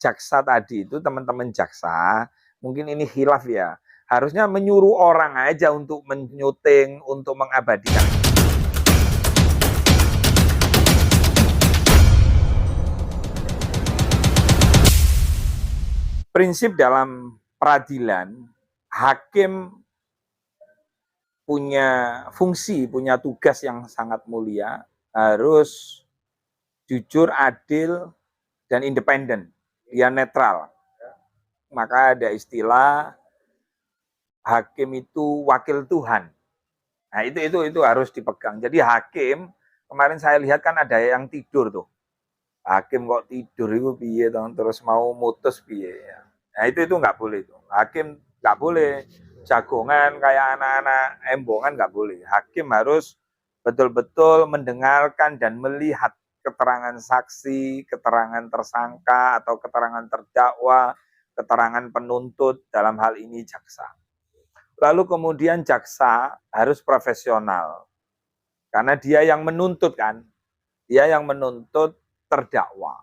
jaksa tadi itu, teman-teman jaksa, mungkin ini khilaf ya, harusnya menyuruh orang aja untuk menyuting, untuk mengabadikan. Prinsip dalam peradilan, hakim punya fungsi, punya tugas yang sangat mulia, harus jujur, adil, dan independen. Dia netral. Maka ada istilah hakim itu wakil Tuhan. Nah, itu harus dipegang. Jadi hakim, kemarin saya lihat kan ada yang tidur tuh. Hakim kok tidur itu piye terus mau mutus piye ya. Nah, itu nggak boleh tuh. Hakim nggak boleh jagongan kayak anak-anak embongan, nggak boleh. Hakim harus betul-betul mendengarkan dan melihat keterangan saksi, keterangan tersangka atau keterangan terdakwa, keterangan penuntut, dalam hal ini jaksa. Lalu kemudian jaksa harus profesional, karena dia yang menuntut kan, dia yang menuntut terdakwa.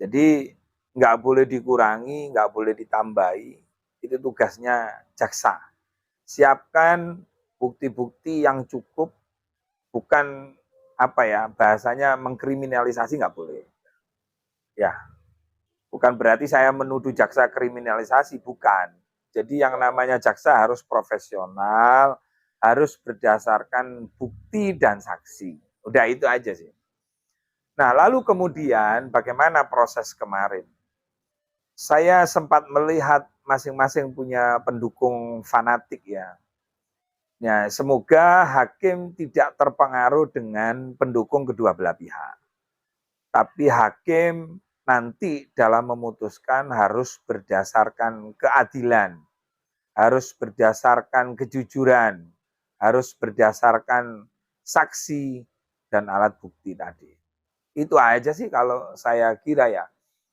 Jadi nggak boleh dikurangi, nggak boleh ditambahi. Itu tugasnya jaksa. Siapkan bukti-bukti yang cukup, bukan apa ya bahasanya mengkriminalisasi, nggak boleh. Ya, bukan berarti saya menuduh jaksa kriminalisasi, bukan. Jadi yang namanya jaksa harus profesional, harus berdasarkan bukti dan saksi. Udah itu aja sih. Nah, lalu kemudian bagaimana proses kemarin? Saya sempat melihat masing-masing punya pendukung fanatik ya. Ya, semoga hakim tidak terpengaruh dengan pendukung kedua belah pihak. Tapi hakim nanti dalam memutuskan harus berdasarkan keadilan, harus berdasarkan kejujuran, harus berdasarkan saksi dan alat bukti tadi. Itu aja sih kalau saya kira ya.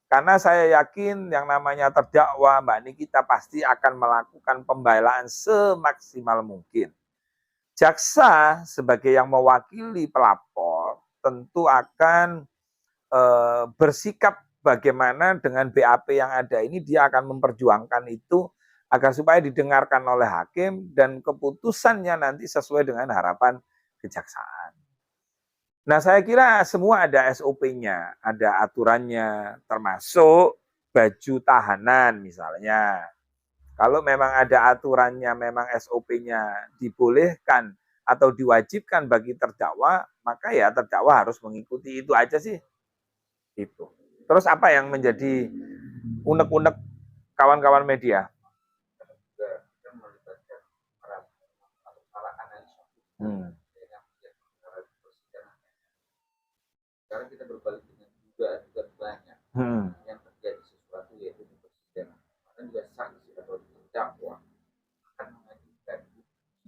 Karena saya yakin yang namanya terdakwa, Mbak Nikita pasti akan melakukan pembelaan semaksimal mungkin. Jaksa sebagai yang mewakili pelapor tentu akan bersikap bagaimana dengan BAP yang ada ini, dia akan memperjuangkan itu agar supaya didengarkan oleh hakim dan keputusannya nanti sesuai dengan harapan kejaksaan. Nah, saya kira semua ada SOP-nya, ada aturannya, termasuk baju tahanan misalnya. Kalau memang ada aturannya, memang SOP-nya dibolehkan atau diwajibkan bagi terdakwa, maka ya terdakwa harus mengikuti. Itu aja sih. Itu. Terus apa yang menjadi unek-unek kawan-kawan media? Hmm. Sekarang kita berbalik dengan juga banyak yang terjadi sesuatu yaitu di persidangan. Maka juga saksi atau terdakwa akan mengajukan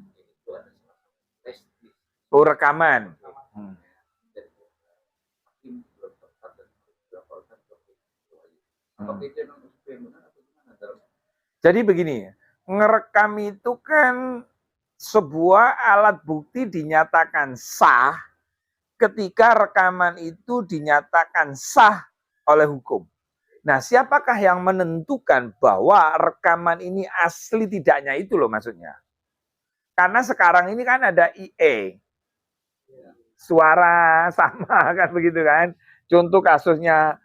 itu ada salah satu prestis. Oh, rekaman. Hakim belum tepat dan dilaporkan ke apakah itu memang benar atau gimana dalam? Jadi begini, ngerekam itu kan sebuah alat bukti dinyatakan sah ketika rekaman itu dinyatakan sah oleh hukum. Nah, siapakah yang menentukan bahwa rekaman ini asli tidaknya, itu loh maksudnya. Karena sekarang ini kan ada IE, suara sama kan begitu kan. Contoh kasusnya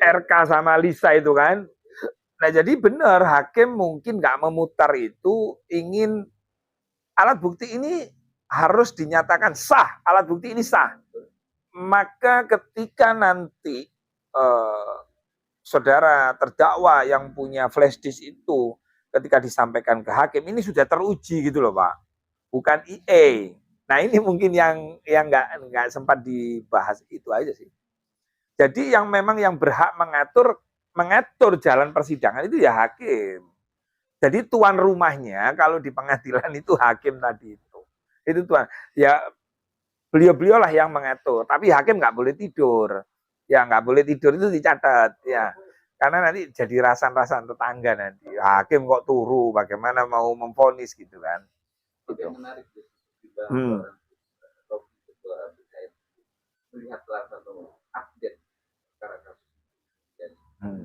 RK sama Lisa itu kan. Nah, jadi benar hakim mungkin nggak memutar itu, ingin alat bukti ini harus dinyatakan sah, alat bukti ini sah. Maka ketika nanti saudara terdakwa yang punya flash disk itu ketika disampaikan ke hakim, ini sudah teruji gitu loh Pak, bukan IE. Nah, ini mungkin yang nggak sempat dibahas, itu aja sih. Jadi yang memang yang berhak mengatur jalan persidangan itu ya hakim. Jadi tuan rumahnya kalau di pengadilan itu hakim tadi itu. Itu tuan. Ya beliau-beliau lah yang mengatur. Tapi hakim nggak boleh tidur. Ya nggak boleh tidur itu dicatat. Ya karena nanti jadi rasan-rasan tetangga nanti. Hakim kok turu, bagaimana mau memvonis gitu kan. Gitu. Yang menarik juga melihat atau update perkara kasus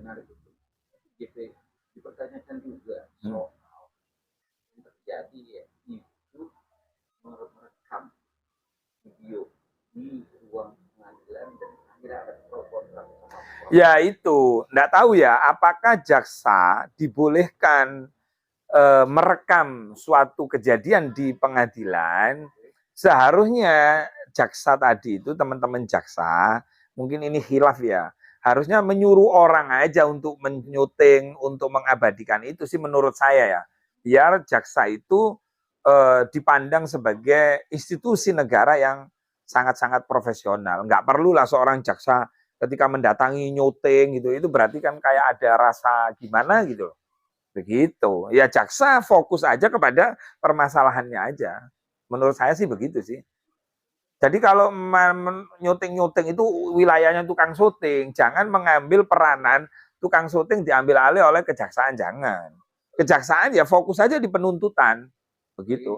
menarik itu. GP dipertanyakan juga soal yang terjadi ya itu merekam video di ruang pengadilan dan akhirnya ada pro kontra. Ya itu, enggak tahu ya apakah jaksa dibolehkan merekam suatu kejadian di pengadilan. Seharusnya jaksa tadi itu, teman-teman jaksa, mungkin ini khilaf ya, harusnya menyuruh orang aja untuk menyuting, untuk mengabadikan itu sih menurut saya ya. Biar jaksa itu dipandang sebagai institusi negara yang sangat-sangat profesional. Nggak perlulah seorang jaksa ketika mendatangi nyuting gitu, itu berarti kan kayak ada rasa gimana gitu. Begitu. Ya jaksa fokus aja kepada permasalahannya aja. Menurut saya sih begitu sih. Jadi kalau nyuting-nyuting itu wilayahnya tukang syuting, jangan mengambil peranan tukang syuting diambil alih oleh kejaksaan, jangan. Kejaksaan ya fokus aja di penuntutan. Begitu.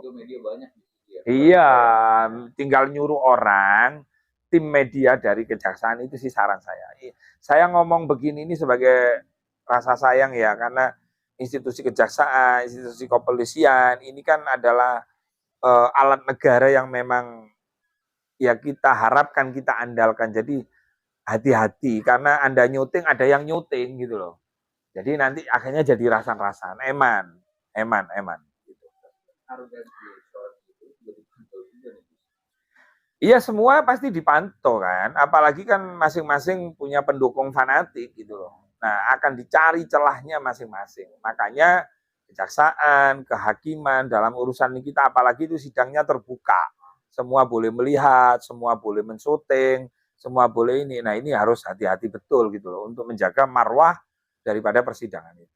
Iya, tinggal nyuruh orang, tim media dari kejaksaan, itu sih saran saya. Saya ngomong begini ini sebagai rasa sayang ya, karena institusi kejaksaan, institusi kepolisian, ini kan adalah alat negara yang memang ya kita harapkan, kita andalkan. Jadi hati-hati, karena Anda nyuting, ada yang nyuting gitu loh. Jadi nanti akhirnya jadi rasan-rasan, eman. Gitu. Iya, semua pasti dipantau kan, apalagi kan masing-masing punya pendukung fanatik gitu loh. Nah, akan dicari celahnya masing-masing. Makanya kejaksaan, kehakiman dalam urusan ini kita, apalagi itu sidangnya terbuka. Semua boleh melihat, semua boleh mensyuting, semua boleh ini. Nah, ini harus hati-hati betul gitu loh untuk menjaga marwah daripada persidangan itu.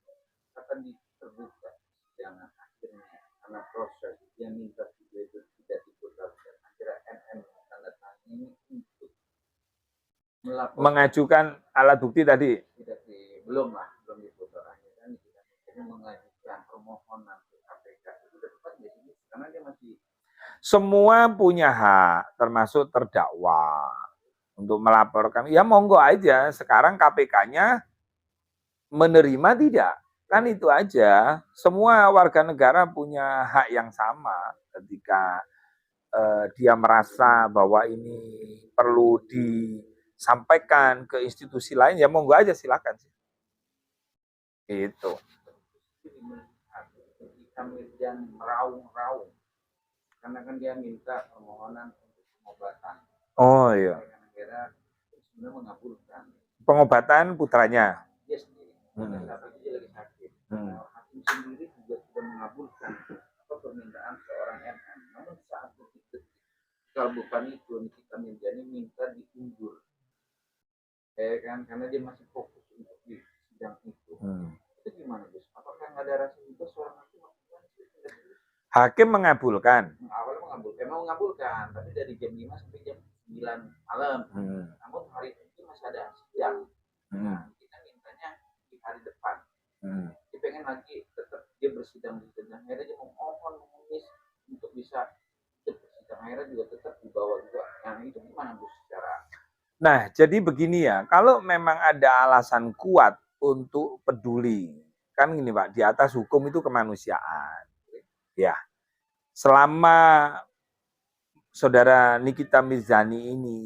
Akan terbuka jangan akhirnya karena proses yang minta video itu tidak diputarkan. Akhirnya NM tanda tangan ini untuk mengajukan alat bukti tadi. Belum diputar. Akhirnya kita mengajukan permohonan ke KPK itu tepat nggak sih? Karena dia masih semua punya hak, termasuk terdakwa, untuk melaporkan. Ya monggo aja. Sekarang KPK-nya menerima tidak? Kan itu aja. Semua warga negara punya hak yang sama ketika dia merasa bahwa ini perlu disampaikan ke institusi lain, ya monggo aja, silakan sih. Itu. Ketika Mirjan meraung-raung, karena kan dia minta permohonan untuk pengobatan. Oh iya. Negara sebenarnya mengabulkan. Pengobatan putranya. Dia sendiri. Tapi dia lagi sakit. Hakim sendiri juga sudah mengabulkan permintaan seorang NM. Namun saat itu kalau bukan itu Nikita Mirjani minta diundur. Kan karena dia masih fokus untuk di sidang itu. Itu gimana, Gus? Apakah nggak ada rasa juga seorang hakim? Hakim mengabulkan. Awalnya mengabulkan, tapi dari jam 5 sampai jam 9 malam. Namun hari itu masih ada sidang. Nah, kita mintanya di hari depan. Dia pengen lagi tetap dia bersidang di sidang. Akhirnya dia memohon mengemis untuk bisa bersidang. Akhirnya juga tetap dibawa juga. Nah, itu gimana, Bu, secara? Nah, jadi begini ya, kalau memang ada alasan kuat untuk peduli, kan gini Pak, di atas hukum itu kemanusiaan. Ya, selama saudara Nikita Mirzani ini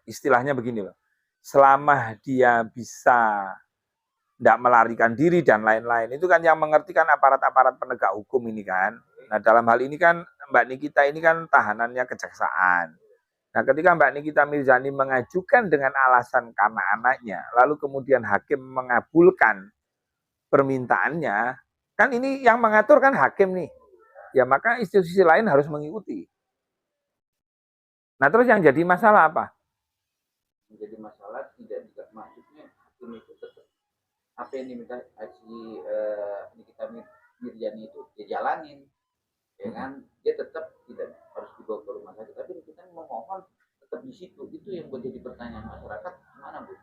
istilahnya begini loh, selama dia bisa tidak melarikan diri dan lain-lain, itu kan yang mengerti kan aparat-aparat penegak hukum ini kan. Nah, dalam hal ini kan Mbak Nikita ini kan tahanannya kejaksaan. Nah, ketika Mbak Nikita Mirzani mengajukan dengan alasan karena anaknya, lalu kemudian hakim mengabulkan permintaannya, kan ini yang mengatur kan hakim nih. Ya maka institusi lain harus mengikuti. Nah, terus yang jadi masalah apa? Menjadi masalah tidak maksudnya hakim itu tetap apa yang diminta si Nikita Mirzani itu dia jalanin. Ya kan? Dia tetap tidak harus dibawa ke rumah sakit, tapi kita memohon tetap di situ. Itu yang menjadi pertanyaan masyarakat, gimana, Bu?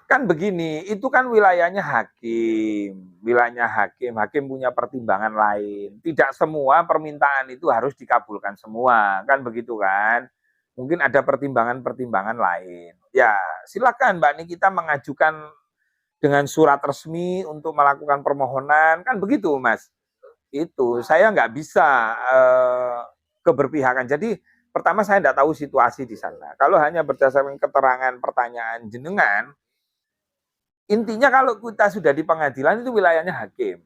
Kan begini, itu kan wilayahnya hakim. Wilayahnya hakim, hakim punya pertimbangan lain. Tidak semua permintaan itu harus dikabulkan semua, kan begitu kan? Mungkin ada pertimbangan-pertimbangan lain. ya silakan Mbak Nikita mengajukan dengan surat resmi untuk melakukan permohonan, kan begitu Mas. Itu saya nggak bisa keberpihakan. Jadi pertama saya nggak tahu situasi di sana. Kalau hanya berdasarkan keterangan pertanyaan jenengan, intinya kalau kita sudah di pengadilan itu wilayahnya hakim.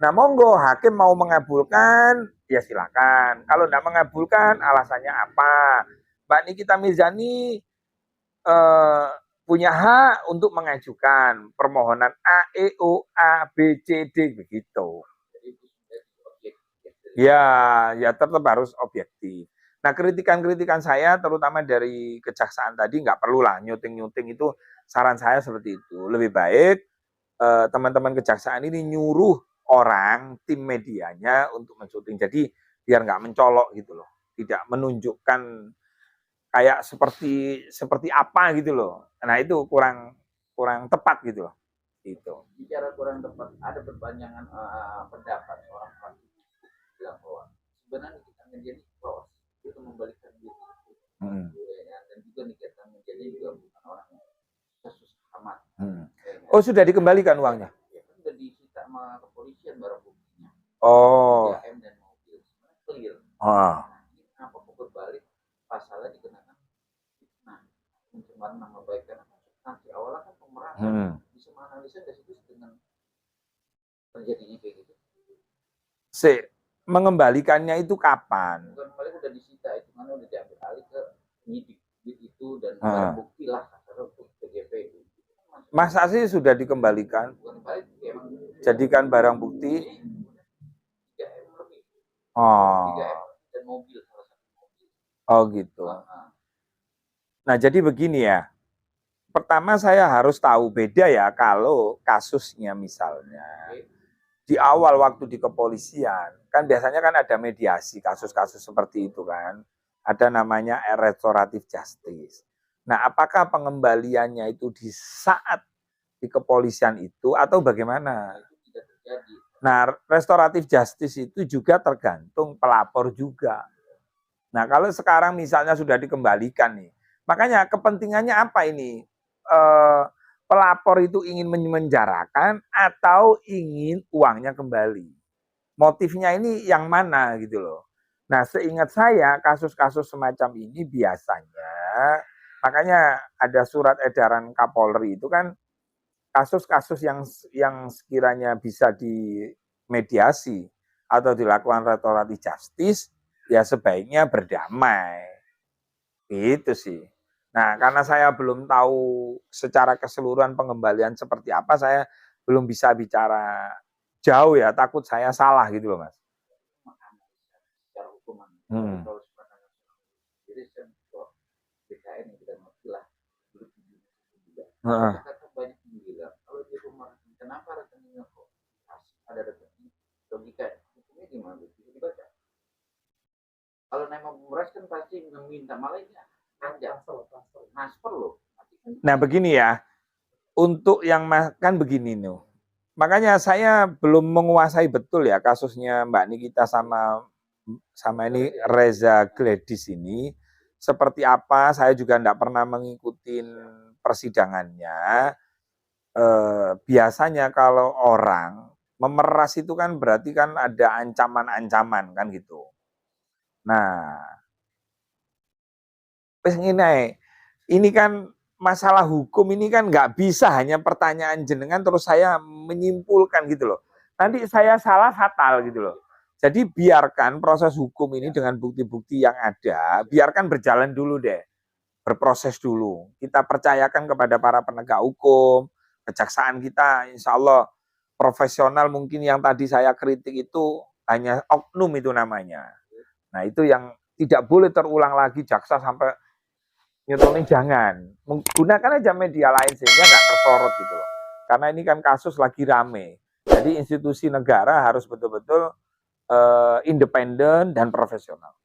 Nah monggo hakim mau mengabulkan, ya silakan. Kalau tidak mengabulkan, alasannya apa? Mbak Nikita Mirzani punya hak untuk mengajukan permohonan A, E, O, A, B, C, D begitu. Ya tetap harus objektif. Nah, kritikan-kritikan saya terutama dari kejaksaan tadi nggak perlulah nyuting-nyuting itu, saran saya seperti itu. Lebih baik teman-teman kejaksaan ini nyuruh orang tim medianya untuk mensyuting. Jadi biar nggak mencolok gitu loh. Tidak menunjukkan kayak seperti apa gitu loh. Nah, itu kurang tepat gitu loh. Itu. Bicara kurang tepat, ada perpanjangan pendapat orang bilang bahwa sebenarnya kita menjadi pros itu membalikan diri dan juga Nikita menjadi juga bukan orang yang kasus amat. Oh sudah dikembalikan uangnya? Ya kan sudah disita sama kepolisian barang buktinya. Oh. 3M dan mobil sebenarnya clear. Nah, ini kenapa kok berbalik pasalnya dikenakan? Nah, pencemaran nama baik karena nanti awalnya kan pemerasan bisa menganalisa dari situ dengan terjadinya kayak gitu. Mengembalikannya itu kapan? Kembali udah disita, itu kan udah diambil alih ke penyidik itu dan barang bukti lah PGP itu. Masa sih sudah dikembalikan? Jadikan barang bukti. 3M lebih. Oh. 3M dan mobil salah satu mobil. Oh gitu. Nah jadi begini ya. Pertama saya harus tahu beda ya kalau kasusnya misalnya di awal waktu di kepolisian, kan biasanya kan ada mediasi kasus-kasus seperti itu kan. Ada namanya restoratif justice. Nah, apakah pengembaliannya itu di saat di kepolisian itu atau bagaimana? Nah, restoratif justice itu juga tergantung pelapor juga. Nah, kalau sekarang misalnya sudah dikembalikan nih, makanya kepentingannya apa ini? Pelapor itu ingin menjarakan atau ingin uangnya kembali. Motifnya ini yang mana gitu loh. Nah, seingat saya kasus-kasus semacam ini biasanya, makanya ada surat edaran Kapolri itu kan kasus-kasus yang sekiranya bisa dimediasi atau dilakukan restoratif justice, ya sebaiknya berdamai. Itu sih. Nah, karena saya belum tahu secara keseluruhan pengembalian seperti apa, saya belum bisa bicara jauh ya, takut saya salah gitu loh, Mas. Secara hukuman. Jadi BKN yang kita ngerti lah. Kata banyak yang bilang, kalau di rumah, kenapa rekeningnya kok ada rekening? Logika hukumnya gimana? Bisa dibaca. Kalau nama pemeras kan pasti meminta malah ini transfer loh. Nah begini ya, untuk yang kan begini nih, makanya saya belum menguasai betul ya kasusnya Mbak Nikita sama ini Reza Gladys ini seperti apa. Saya juga tidak pernah mengikuti persidangannya. Biasanya kalau orang memeras itu kan berarti kan ada ancaman-ancaman kan gitu. Nah, ini kan masalah hukum ini kan nggak bisa hanya pertanyaan jenengan terus saya menyimpulkan gitu loh. Nanti saya salah fatal gitu loh. Jadi biarkan proses hukum ini dengan bukti-bukti yang ada, biarkan berjalan dulu deh. Berproses dulu. Kita percayakan kepada para penegak hukum, kejaksaan kita insya Allah profesional. Mungkin yang tadi saya kritik itu hanya oknum itu namanya. Nah itu yang tidak boleh terulang lagi, jaksa sampai nyetulin jangan. Menggunakan aja media lain sehingga nggak tersorot gitu loh. Karena ini kan kasus lagi rame. Jadi institusi negara harus betul-betul independen dan profesional.